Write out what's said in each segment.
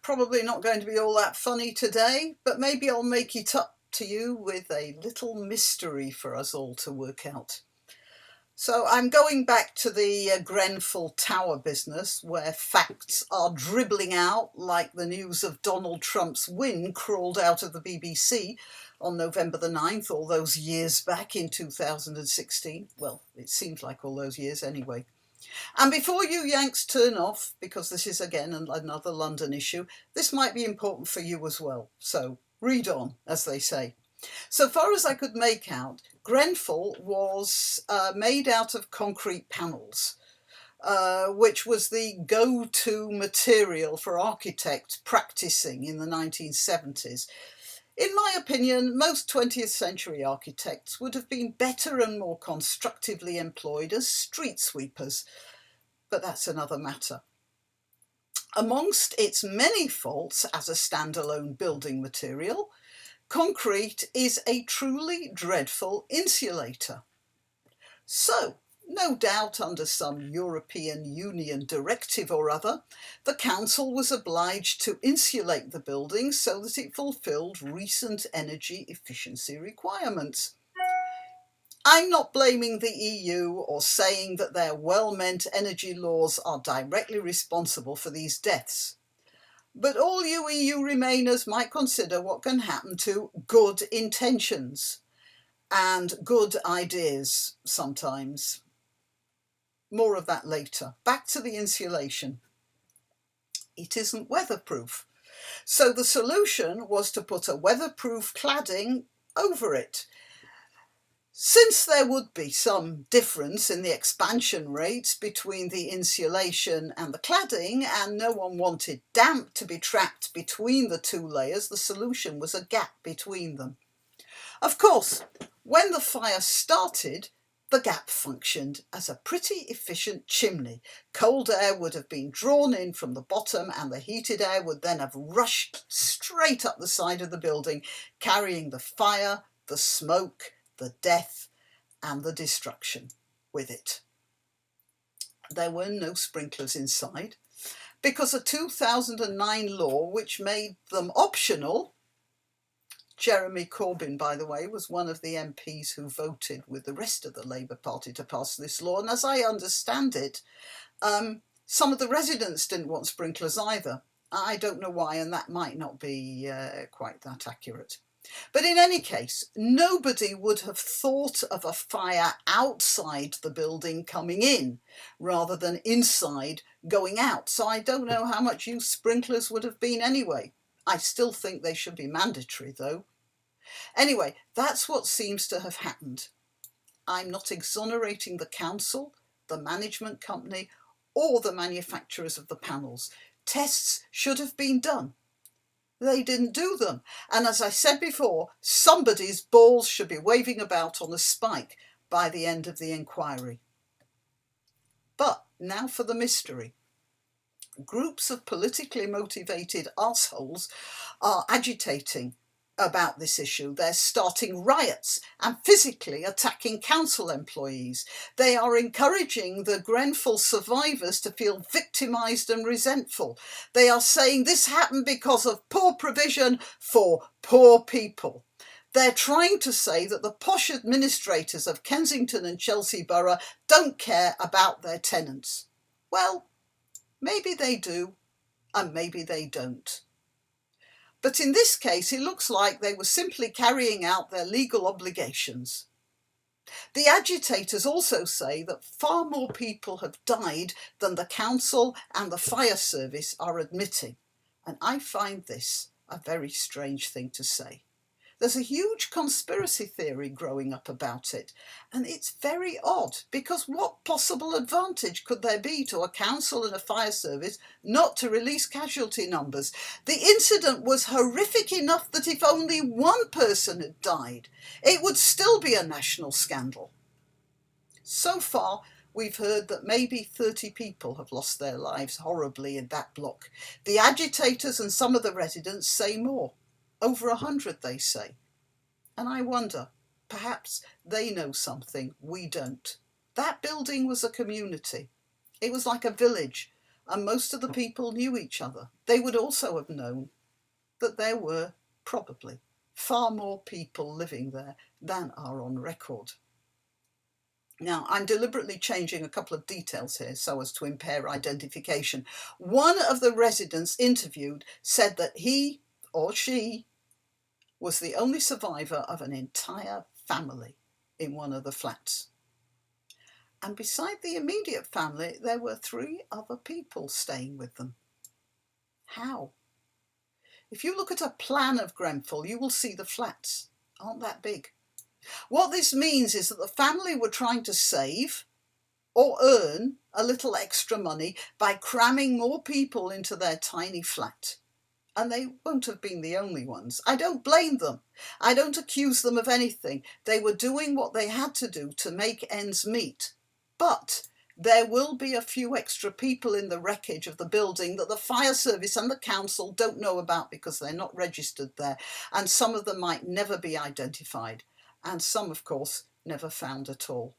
Probably not going to be all that funny today, but maybe I'll make it up to you with a little mystery for us all to work out. So I'm going back to the Grenfell Tower business, where facts are dribbling out like the news of Donald Trump's win crawled out of the BBC on November the 9th, all those years back in 2016. Well, it seems like all those years anyway. And before you Yanks turn off, because this is again another London issue, this might be important for you as well. So read on, as they say. So far as I could make out, Grenfell was made out of concrete panels, which was the go-to material for architects practicing in the 1970s. In my opinion, most 20th century architects would have been better and more constructively employed as street sweepers, but that's another matter. Amongst its many faults as a standalone building material, concrete is a truly dreadful insulator. So, no doubt under some European Union directive or other, the council was obliged to insulate the building so that it fulfilled recent energy efficiency requirements. I'm not blaming the EU or saying that their well-meant energy laws are directly responsible for these deaths. But all you EU Remainers might consider what can happen to good intentions and good ideas sometimes. More of that later. Back to the insulation. It isn't weatherproof. So the solution was to put a weatherproof cladding over it. Since there would be some difference in the expansion rates between the insulation and the cladding, and no one wanted damp to be trapped between the two layers, the solution was a gap between them. Of course, when the fire started, the gap functioned as a pretty efficient chimney. Cold air would have been drawn in from the bottom, and the heated air would then have rushed straight up the side of the building, carrying the fire, the smoke, the death and the destruction with it. There were no sprinklers inside because a 2009 law which made them optional. Jeremy Corbyn, by the way, was one of the MPs who voted with the rest of the Labour Party to pass this law, and as I understand it, some of the residents didn't want sprinklers either. I don't know why, and that might not be quite that accurate. But in any case, nobody would have thought of a fire outside the building coming in rather than inside going out. So I don't know how much use sprinklers would have been anyway. I still think they should be mandatory though. Anyway, that's what seems to have happened. I'm not exonerating the council, the management company, or the manufacturers of the panels. Tests should have been done. They didn't do them. And as I said before, somebody's balls should be waving about on a spike by the end of the inquiry. But now for the mystery. Groups of politically motivated arseholes are agitating about this issue. They're starting riots and physically attacking council employees. They are encouraging the Grenfell survivors to feel victimised and resentful. They are saying this happened because of poor provision for poor people. They're trying to say that the posh administrators of Kensington and Chelsea Borough don't care about their tenants. Well, maybe they do, and maybe they don't. But in this case, it looks like they were simply carrying out their legal obligations. The agitators also say that far more people have died than the council and the fire service are admitting. And I find this a very strange thing to say. There's a huge conspiracy theory growing up about it, and it's very odd because what possible advantage could there be to a council and a fire service not to release casualty numbers? The incident was horrific enough that if only one person had died, it would still be a national scandal. So far, we've heard that maybe 30 people have lost their lives horribly in that block. The agitators and some of the residents say more. Over 100, they say. And I wonder, perhaps they know something we don't. That building was a community. It was like a village, and most of the people knew each other. They would also have known that there were probably far more people living there than are on record. Now, I'm deliberately changing a couple of details here so as to impair identification. One of the residents interviewed said that he or she was the only survivor of an entire family in one of the flats. And beside the immediate family, there were 3 other people staying with them. How? If you look at a plan of Grenfell, you will see the flats aren't that big. What this means is that the family were trying to save or earn a little extra money by cramming more people into their tiny flat. And they won't have been the only ones. I don't blame them. I don't accuse them of anything. They were doing what they had to do to make ends meet. But there will be a few extra people in the wreckage of the building that the fire service and the council don't know about because they're not registered there. And some of them might never be identified. And some, of course, never found at all.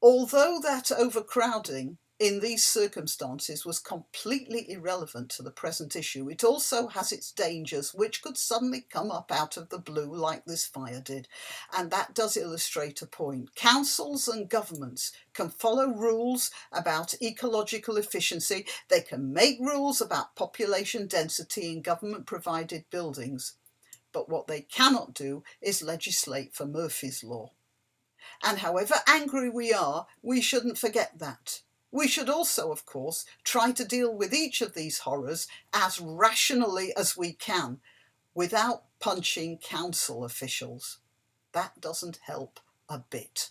Although that overcrowding in these circumstances was completely irrelevant to the present issue, it also has its dangers, which could suddenly come up out of the blue like this fire did. And that does illustrate a point. Councils and governments can follow rules about ecological efficiency. They can make rules about population density in government-provided buildings. But what they cannot do is legislate for Murphy's Law. And however angry we are, we shouldn't forget that. We should also, of course, try to deal with each of these horrors as rationally as we can, without punching council officials. That doesn't help a bit.